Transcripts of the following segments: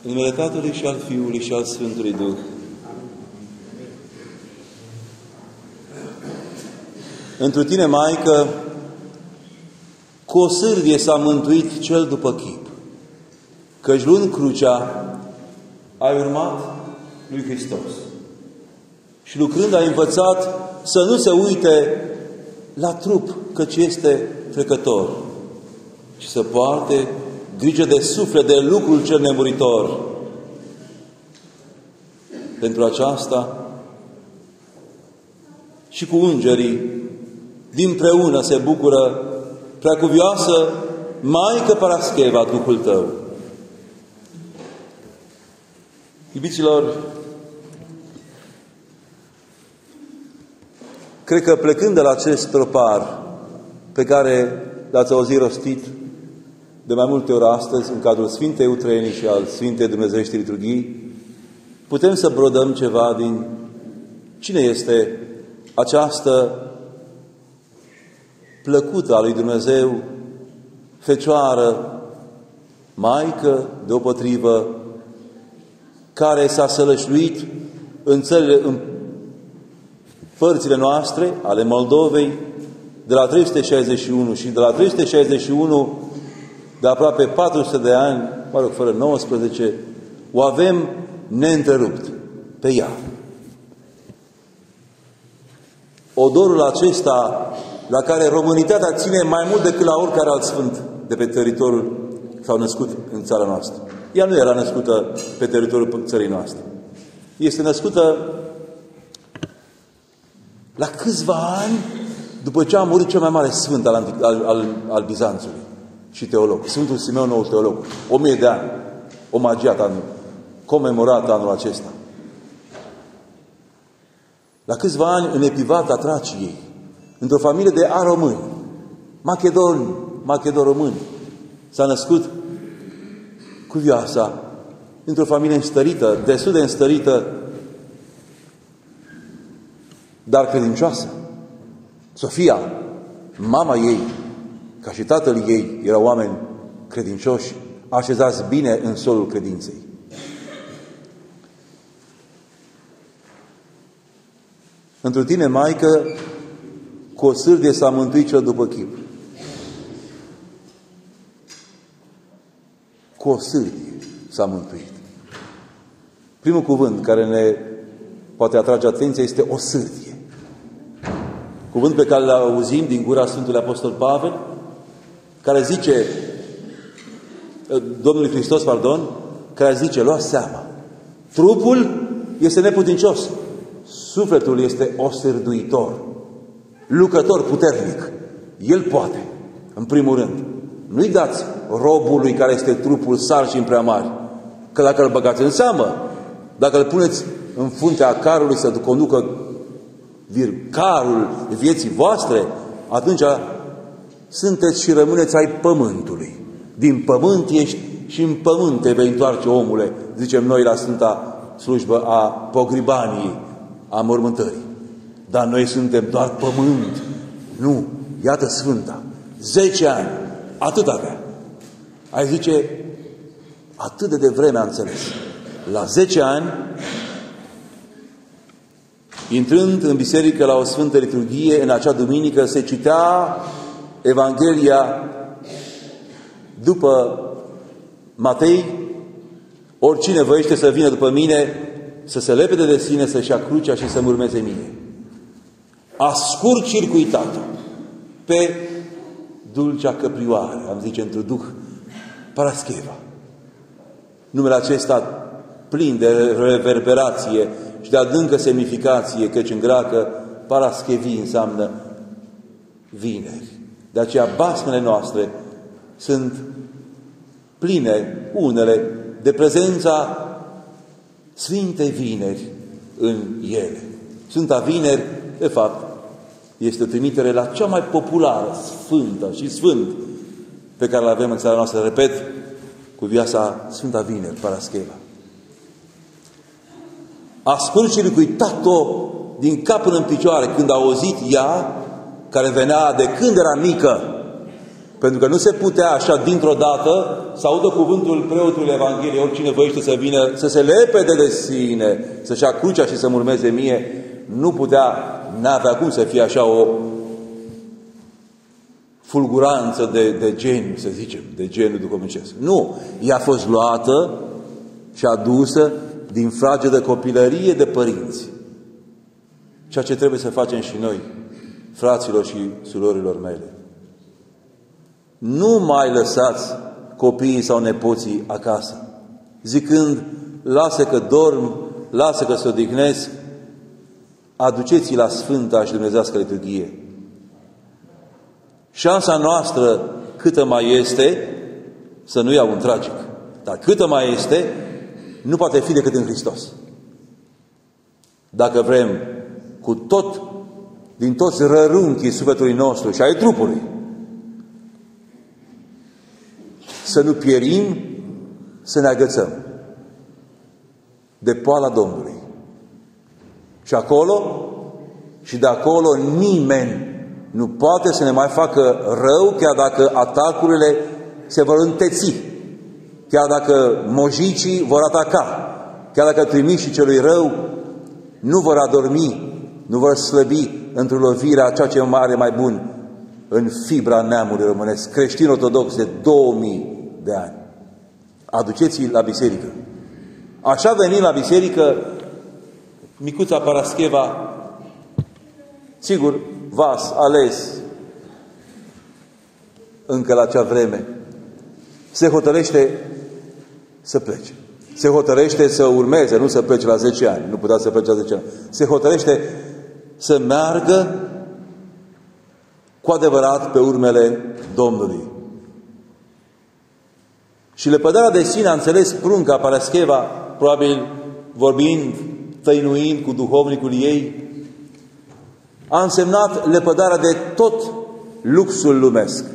În numele Tatălui și al Fiului și al Sfântului Duh. Întru tine, Maică, cu o sârdie s-a mântuit cel după chip, căci luând crucea, ai urmat lui Hristos. Și lucrând ai învățat să nu se uite la trup, căci este trecător, și să poarte grijă de suflet, de lucrul cel nemuritor. Pentru aceasta și cu îngerii dinpreună se bucură preacuvioasă Maică Parascheva, Duhul tău. Iubiților, cred că plecând de la acest tropar pe care l-ați auzit rostit de mai multe ori astăzi în cadrul Sfintei Utrenii și al Sfintei Dumnezeiești Liturghii, putem să brodăm ceva din cine este această plăcută a lui Dumnezeu, Fecioară, Maică deopotrivă, care s-a sălășluit în părțile noastre, ale Moldovei, de la 361 și de la 361 de aproape 400 de ani, mă rog, fără 19, o avem neîntrerupt pe ea. Odorul acesta la care românitatea ține mai mult decât la oricare alt sfânt de pe teritoriul s-au născut în țara noastră. Ea nu era născută pe teritoriul țării noastre. Este născută la câțiva ani după ce a murit cel mai mare sfânt al Bizanțului și teolog, Sfântul Simeon, noul teolog. 1000 de ani, omagiat anul, comemorat anul acesta. La câțiva ani, în Epivata Traciei, într-o familie de aromâni, macedon-români, s-a născut cuvioasa, într-o familie înstărită, destul de înstărită, dar credincioasă. Sofia, mama ei, ca și tatăl ei, erau oameni credincioși, așezați bine în solul credinței. Întru tine, Maică, cu o sârdie s-a mântuit cel după chip. Cu o sârdie s-a mântuit. Primul cuvânt care ne poate atrage atenția este o sârdie. Cuvânt pe care îl auzim din gura Sfântului Apostol Pavel, care zice, Domnului Hristos, care zice, luați seama, trupul este neputincios, sufletul este osârduitor, lucrător puternic. El poate, în primul rând. Nu-i dați robului care este trupul sarcini prea mari, că dacă îl băgați în seamă, dacă îl puneți în fruntea carului să conducă carul vieții voastre, atunci sunteți și rămâneți ai pământului. Din pământ ești și în pământ te vei întoarce, omule, zicem noi la Sfânta Slujbă a Pogribaniei, a mormântării. Dar noi suntem doar pământ. Nu, iată Sfânta. 10 ani, atât avea. Ai zice, atât de devreme a înțeles. La 10 ani, intrând în biserică la o Sfântă Liturghie, în acea duminică se citea Evanghelia după Matei: oricine voiește să vină după mine, să se lepede de sine, să-și ia crucea și să-mi urmeze mine. A scurt-circuitat pe dulcea căprioară, am zice într-un duh, Parascheva. Numele acesta plin de reverberație și de adâncă semnificație, căci în greacă Paraschevi înseamnă vineri. De aceea basmele noastre sunt pline, unele, de prezența Sfintei Vineri în ele. Sfânta Vineri, de fapt, este o trimitere la cea mai populară, sfântă și sfânt pe care le avem în țara noastră. Repet, cuvioasa Sfânta Vineri, Parascheva. A scurt-circuitat-o din cap până în picioare când a auzit ea, care venea de când era mică, Pentru că nu se putea așa dintr-o dată să audă cuvântul preotului Evangheliei, oricine voiește să vină, să se lepede de sine, să-și ia crucea și să-mi urmeze mie. Nu putea, n-avea cum să fie așa o fulguranță de geniu, să zicem, de geniu duhovnicesc. Nu, ea a fost luată și adusă din fragedă copilărie de părinți. Ceea ce trebuie să facem și noi, fraților și surorilor mele. Nu mai lăsați copiii sau nepoții acasă, zicând, lasă că dorm, lasă că se odihnesc, aduceți-i la Sfânta și Dumnezească liturghie. Șansa noastră, câtă mai este, să nu iau un tragic, dar câtă mai este, nu poate fi decât în Hristos. Dacă vrem cu tot, din toți rărunchii sufletului nostru și ai trupului, să nu pierim, să ne agățăm de poala Domnului. Și acolo și de acolo nimeni nu poate să ne mai facă rău, chiar dacă atacurile se vor înteți, chiar dacă mojicii vor ataca, chiar dacă trimișii celui rău nu vor adormi, nu vor slăbi într-o lovire a ceea ce are mai bun în fibra neamului românesc, creștin ortodox de 2000 de ani. Aduceți-i la biserică. Așa venind la biserică, micuța Parascheva, sigur, vas ales încă la acea vreme, se hotărăște să plece. Se hotărăște să urmeze, nu să plece la 10 ani. Nu putea să plece la 10 ani. Se hotărăște să meargă cu adevărat pe urmele Domnului. Și lepădarea de sine a înțeles prunca Parascheva, probabil vorbind, tăinuind cu duhovnicul ei, a însemnat lepădarea de tot luxul lumesc,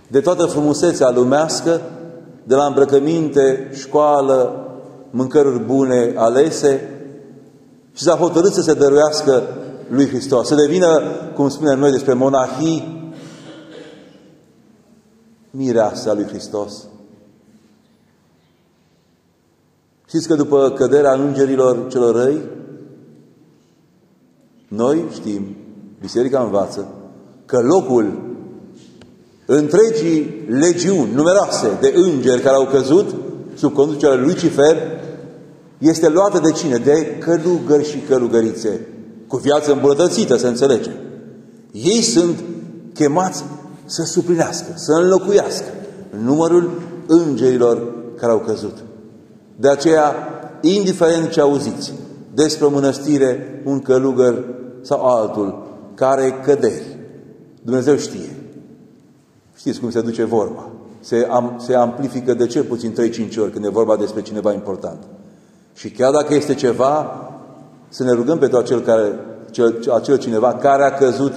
de toată frumusețea lumească, de la îmbrăcăminte, școală, mâncăruri bune alese, și s-a hotărât să se dăruiască lui Hristos, să devină, cum spunem noi despre monahii, mireasa lui Hristos. Știți că după căderea îngerilor celor răi, noi știm, Biserica învață, că locul întregii legiuni numeroase de îngeri care au căzut sub conducerea lui Lucifer este luată de cine? De călugări și călugărițe, cu viață îmbunătățită, să înțelegem. Ei sunt chemați să suplinească, să înlocuiască numărul îngerilor care au căzut. De aceea, indiferent ce auziți despre o mănăstire, un călugăr sau altul care căderi, Dumnezeu știe. Știți cum se duce vorba. Se amplifică de cel puțin 3-5 ori când e vorba despre cineva important. Și chiar dacă este ceva, să ne rugăm pentru acel cineva care a căzut,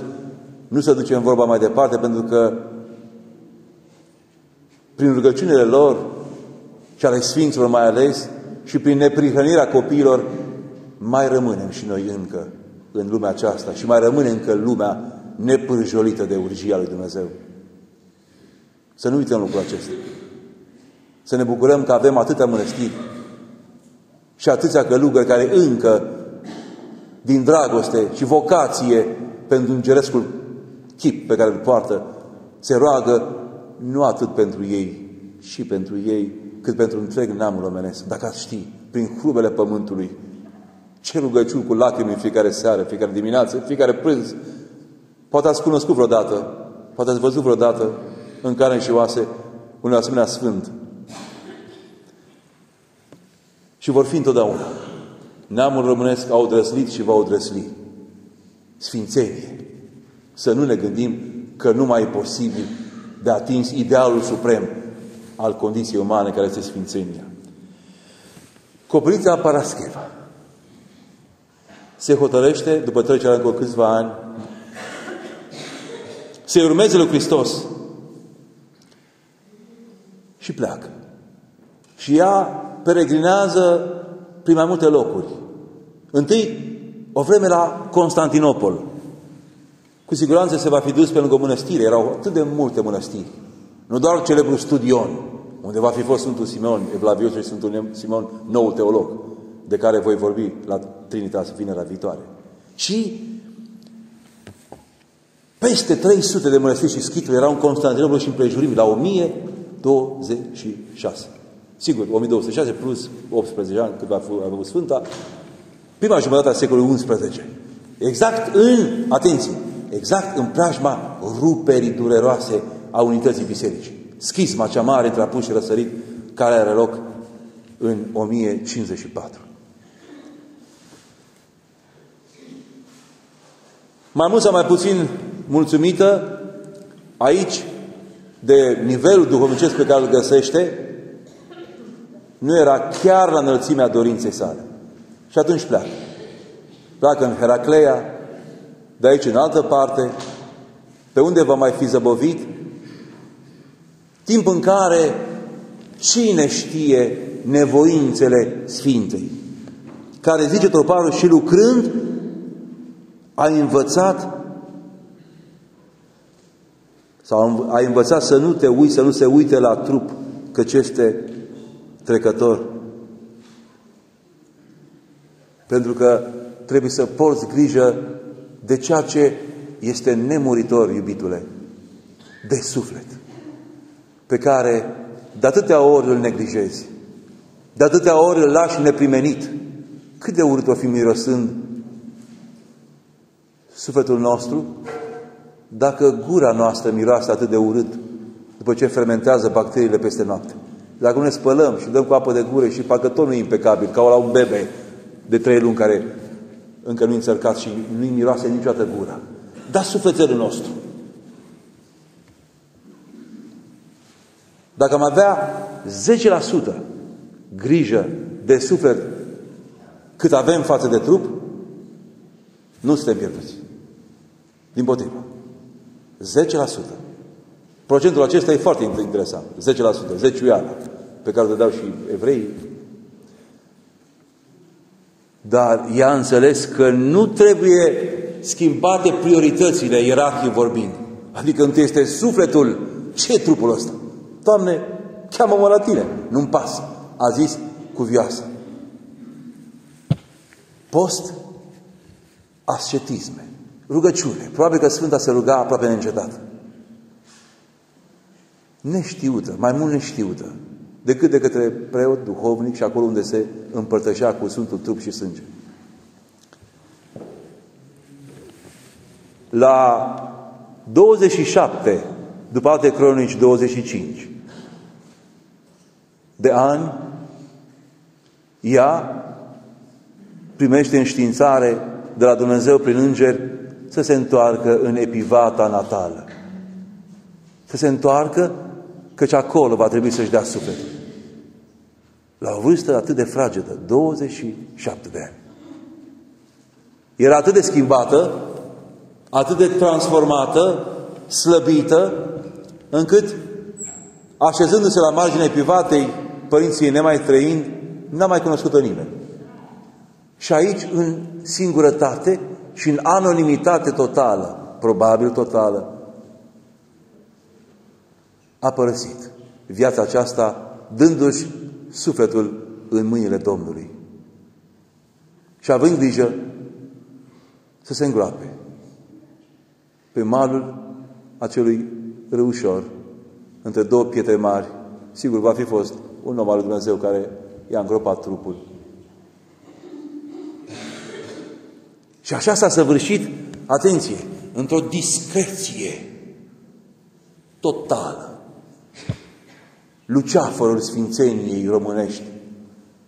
nu să ducem vorba mai departe, pentru că prin rugăciunile lor și ale Sfinților mai ales și prin neprihănirea copiilor mai rămânem și noi încă în lumea aceasta și mai rămâne încă lumea nepârjolită de urgia lui Dumnezeu. Să nu uităm lucrul acesta. Să ne bucurăm că avem atâtea mănăstiri și atâția călugări care încă, din dragoste și vocație pentru îngerescul chip pe care îl poartă, se roagă nu atât pentru ei și pentru ei, cât pentru întreg neamul omenesc. Dacă ați ști, prin hrubele pământului, ce rugăciuni cu lacrimi în fiecare seară, fiecare dimineață, fiecare prânz. Poate ați cunoscut vreodată, poate ați văzut vreodată în carne și oase un asemenea sfânt. Și vor fi întotdeauna. Neamul românesc a odrăslit și va odrăsli. Sfințenie. Să nu ne gândim că nu mai e posibil de atins idealul suprem al condiției umane care este sfințenia. Coprița Parascheva se hotărăște, după trecerea încă câțiva ani, să-i urmeze lui Hristos și pleacă. Și ea peregrinează prin mai multe locuri. Întâi, o vreme la Constantinopol, cu siguranță se va fi dus pe lângă o mănăstire. Erau atât de multe mănăstiri. Nu doar celebrul Studion, unde va fi fost Sfântul Simeon Evlaviosul și Sfântul Simeon, noul teolog, de care voi vorbi la Trinitas vinerea viitoare, ci peste 300 de mănăstiri și schituri erau în Constantinopol și împrejurimi, la 1026. Sigur, 1206 plus 18 ani cât a avut Sfânta, prima jumătate a secolului XI. Exact în preajma ruperii dureroase a unității bisericii. Schisma cea mare între apus și răsărit, care are loc în 1054. Mai mult sau mai puțin mulțumită aici de nivelul duhovnicesc pe care îl găsește, nu era chiar la înălțimea dorinței sale. Și atunci pleacă. Pleacă în Heracleia, de aici în altă parte, pe unde va mai fi zăbovit, timp în care cine știe nevoințele Sfintei, care, zice troparul, și lucrând a învățat sau a învățat să nu te uiți, să nu se uite la trup, căci este trecător. Pentru că trebuie să porți grijă de ceea ce este nemuritor, iubitule, de suflet, pe care de atâtea ori îl neglijezi, de atâtea ori îl lași neprimenit. Cât de urât o fi mirosând sufletul nostru dacă gura noastră miroase atât de urât după ce fermentează bacteriile peste noapte. Dacă nu ne spălăm și dăm cu apă de gură și parcă tot nu e impecabil, ca la un bebe de 3 luni care încă nu-i înțărcat și nu-i miroase niciodată gura. Dar sufletelul nostru, dacă am avea 10% grijă de suflet cât avem față de trup, nu suntem pierduți. Dimpotrivă. 10%. Procentul acesta e foarte interesant. 10%. Zeciuiala, pe care o dădeau și evreii. Dar i-a înțeles că nu trebuie schimbate prioritățile, ierarhii vorbind. Adică întâi este sufletul. Ce e trupul ăsta? Doamne, cheamă-mă la tine. Nu-mi pasă. A zis cuvioasă. Post, ascetisme, rugăciune. Probabil că Sfânta se ruga aproape neîncetat. Neștiută, mai mult neștiută, decât de către preot, duhovnic și acolo unde se împărtășea cu Sfântul Trup și Sânge. La 27, după alte cronici 25 de ani, ea primește înștiințare de la Dumnezeu prin îngeri să se întoarcă în Epivata natală. Să se întoarcă, căci acolo va trebui să-și dea sufletul. La o vârstă atât de fragedă, 27 de ani. Era atât de schimbată, atât de transformată, slăbită, încât, așezându-se la marginea Epivatei, părinții nemai trăind, n-a mai cunoscut-o nimeni. Și aici, în singurătate și în anonimitate totală, probabil totală, a părăsit viața aceasta, dându-și sufletul în mâinile Domnului. Și având grijă să se îngroape pe malul acelui râușor, între 2 pietre mari. Sigur, va fi fost un om al lui Dumnezeu care i-a îngropat trupul. Și așa s-a săvârșit, atenție, într-o discreție totală. Luceafărul sfințeniei românești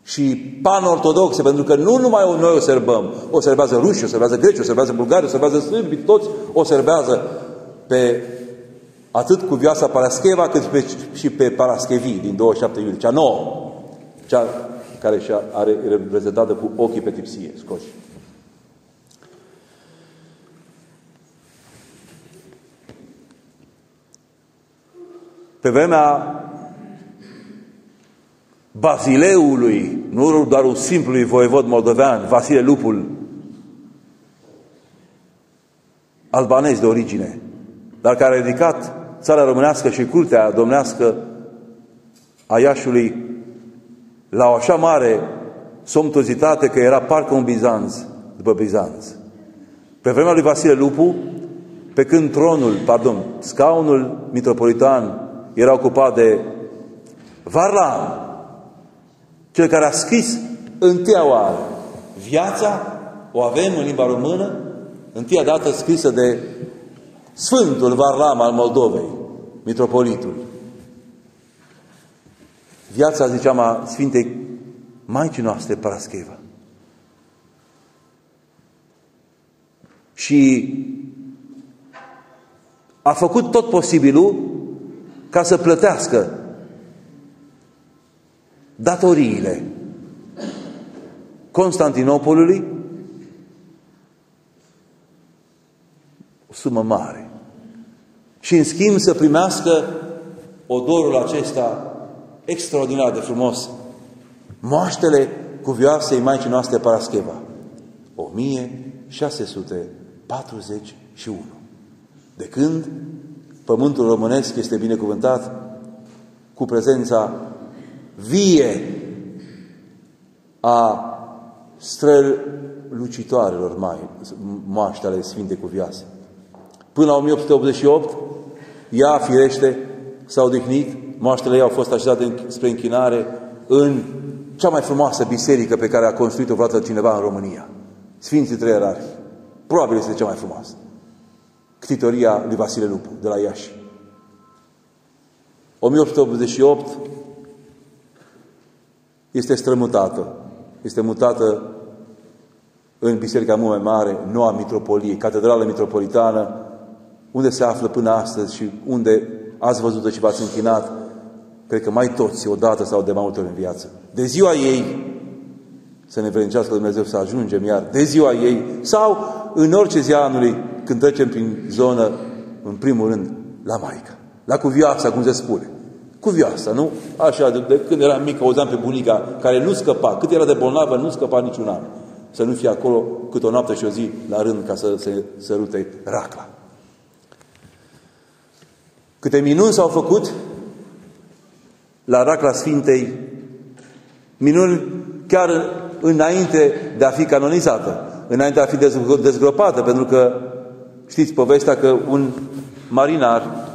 și pan-ortodoxe, pentru că nu numai noi o sărbăm, o sărbează ruși, o sărbează greci, o sărbează bulgari, o sărbează sârbi, toți o sărbează pe atât cuvioasa Parascheva, cât și pe Paraschevii din 27 iulie, cea nouă, cea care are reprezentată cu ochii pe tipsie scoși. Pe vremea Basileului, nu doar un simplului voievod moldovean, Vasile Lupul, albanez de origine, dar care a ridicat țara românească și cultea domnească a Iașiului la o așa mare somptuozitate că era parcă un Bizanț după Bizanț. Pe vremea lui Vasile Lupu, pe când scaunul mitropolitan era ocupat de Varlam, cel care a scris întâia oară viața, o avem în limba română, întâia dată scrisă de Sfântul Varlam al Moldovei, mitropolitul. Viața, ziceam, a Sfintei Maicii noastre Parascheva. Și a făcut tot posibilul ca să plătească datoriile Constantinopolului, o sumă mare. Și în schimb să primească odorul acesta extraordinar de frumos, moaștele cuvioasei Maicii noastre Parascheva. 1641. De când pământul românesc este binecuvântat cu prezența vie a strălucitoarelor moaște ale Sfintei Cuvioase. Până la 1888, ea, firește, s-a odihnit, moaștele ei au fost așezate spre închinare în cea mai frumoasă biserică pe care a construit-o vreodată cineva în România. Sfinții Trei Ierarhi. Probabil este cea mai frumoasă. Ctitoria lui Vasile Lupu, de la Iași. 1888 este strămutată. Este mutată în biserica mult mai mare, noua mitropolie, catedrală mitropolitană, unde se află până astăzi și unde ați văzut-o și v-ați închinat, cred că mai toți, odată sau de mai multe ori în viață. De ziua ei, să ne velincească Dumnezeu să ajungem iar, de ziua ei, sau în orice zi a anului, când trecem prin zonă, în primul rând, la Maică. La Cuvioasa, cum se spune. Cuvioasa, nu? Așa, de când eram mic, auzeam pe bunica, care nu scăpa. Cât era de bolnavă, nu scăpa niciun an. Să nu fie acolo cât o noapte și o zi la rând ca să se sărute racla. Câte minuni s-au făcut la racla Sfintei, minuni chiar înainte de a fi canonizată, înainte de a fi dezgropată, pentru că știți povestea că un marinar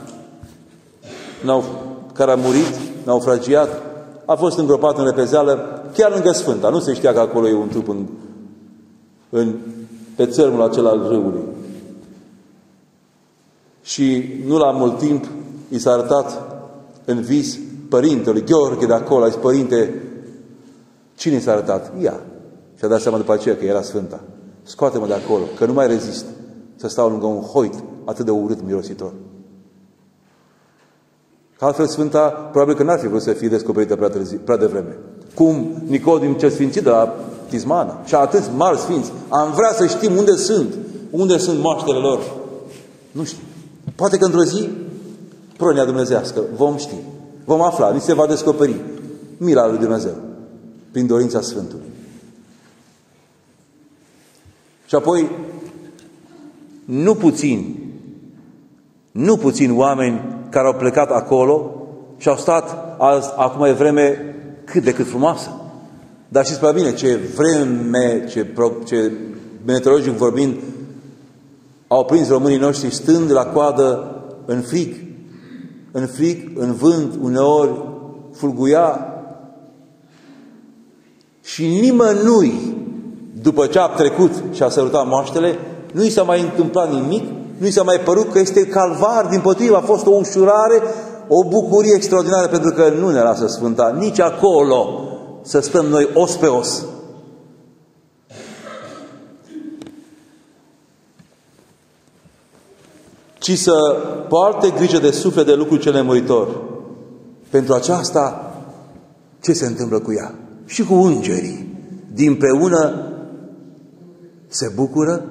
care a murit, naufragiat, a fost îngropat în repezeală chiar lângă Sfânta. Nu se știa că acolo e un trup pe țărmul acela al râului. Și nu la mult timp i s-a arătat în vis părintelui Gheorghe de acolo. A zis: părinte, cine i s-a arătat? Ea. Și a dat seama după aceea că era Sfânta. Scoate-mă de acolo, că nu mai rezist să stau lângă un hoit atât de urât, mirositor. Că altfel Sfânta probabil că n-ar fi vrut să fie descoperită prea devreme. Cum Nicodim cel Sfințit de la Tismana și atâți mari sfinți. Am vrea să știm unde sunt moaștele lor. Nu știu. Poate că într-o zi, pronia dumnezească, vom ști. Vom afla, ni se va descoperi mila lui Dumnezeu prin dorința Sfântului. Și apoi, nu puțini oameni care au plecat acolo și au stat, acum e vreme cât de cât frumoasă. Dar știți prea bine ce vreme, ce meteorologic vorbind, au prins românii noștri stând la coadă în frig, în vânt, uneori fulguia. Și nimănui, după ce a trecut și a sărutat moaștele, nu i s-a mai întâmplat nimic, nu i s-a mai părut că este calvar, dimpotrivă, a fost o ușurare, o bucurie extraordinară, pentru că nu ne lasă Sfânta nici acolo să stăm noi os pe os. Ci să poarte grijă de suflet, de lucrul cel nemuritor. Pentru aceasta, ce se întâmplă cu ea? Și cu îngerii. Dinpreună se bucură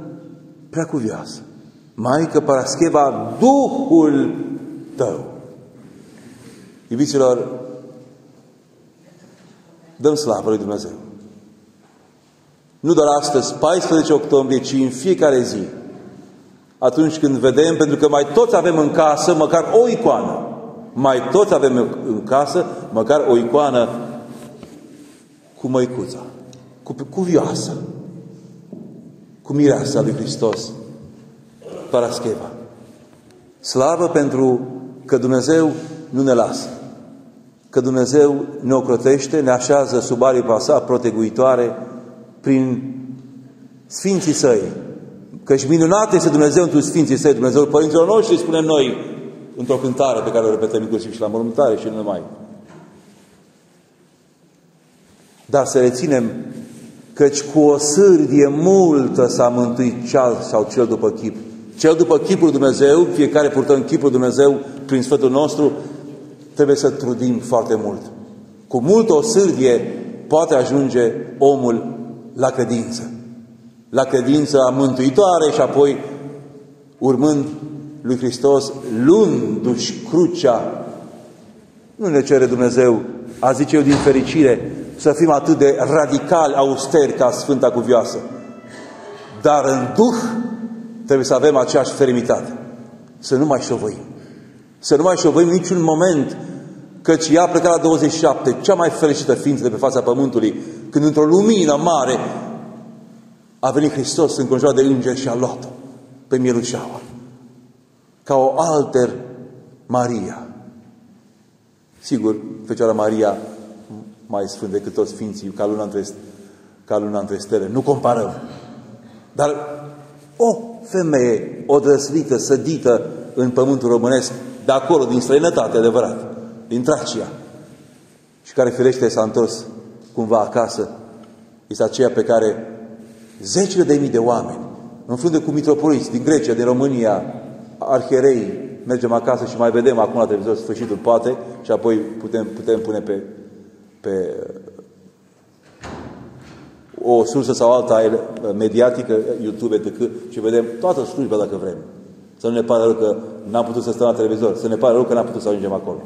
Preacuvioasă. Maică Parascheva, Duhul tău. Iubiților, dăm slavă lui Dumnezeu. Nu doar astăzi, 14 octombrie, ci în fiecare zi. atunci când vedem, pentru că mai toți avem în casă măcar o icoană. Mai toți avem în casă măcar o icoană cu măicuța, cu vioasă, cu mireasa lui Hristos, Parascheva. Slavă pentru că Dumnezeu nu ne lasă, că Dumnezeu ne ocrotește, ne așează sub aripa sa proteguitoare prin Sfinții Săi. Căci minunat este Dumnezeu întru Sfinții Săi, Dumnezeul Părinților noștri, spunem noi într-o cântare pe care o repetăm inclusiv și la mormântare și nu numai. Dar să reținem căci cu o sârdie multă s-a mântuit cel după chip. Cel după chipul Dumnezeu, fiecare purtăm chipul Dumnezeu prin Sfântul nostru, trebuie să trudim foarte mult. Cu multă o sârdie poate ajunge omul la credință. La credința mântuitoare și apoi urmând lui Hristos, luându-și crucea. Nu ne cere Dumnezeu, a zice eu din fericire, să fim atât de radicali, austeri ca Sfânta Cuvioasă. Dar în Duh trebuie să avem aceeași fermitate. Să nu mai șovăim. Să nu mai șovăim niciun moment, căci ea a plecat la 27, cea mai fericită ființă de pe fața pământului, când într-o lumină mare a venit Hristos înconjurat de îngeri și a luat-o pe mielușeaua. Ca o alter Maria. Sigur, Fecioara Maria mai sfânt decât toți sfinții, ca luna între stele. Nu comparăm. Dar o femeie odrăslită, sădită în pământul românesc, de acolo, din străinătate, adevărat, din Tracia, și care firește s-a întors cumva acasă, este aceea pe care zecile de mii de oameni, în frunte cu mitropoliți din Grecia, din România, arhierei, mergem acasă și mai vedem acum la televizor sfârșitul, poate, și apoi putem pune pe o sursă sau alta mediatică, YouTube, etc., și vedem toată slujba dacă vrem. Să nu ne pare rău că n-am putut să stăm la televizor, să ne pare rău că n-am putut să ajungem acolo.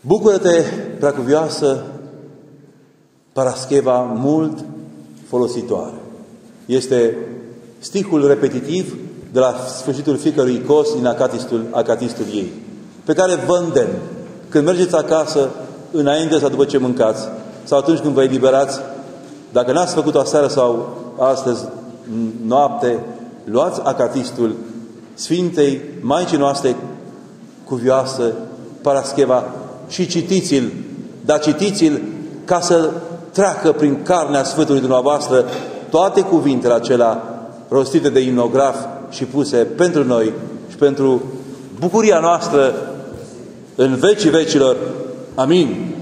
Bucură-te, preacuvioasă Parascheva, mult folositoare. Este stihul repetitiv de la sfârșitul fiecărui cos din acatistul ei, pe care vă îndemn, când mergeți acasă, înainte sau după ce mâncați, sau atunci când vă eliberați, dacă n-ați făcut-o aseară sau astăzi noapte, luați acatistul Sfintei Maicii noastre Cuvioasă Parascheva și citiți-l, dar citiți-l ca să treacă prin carnea Sfântului dumneavoastră toate cuvintele acelea rostite de imnograf și puse pentru noi și pentru bucuria noastră în vecii vecilor. Amin.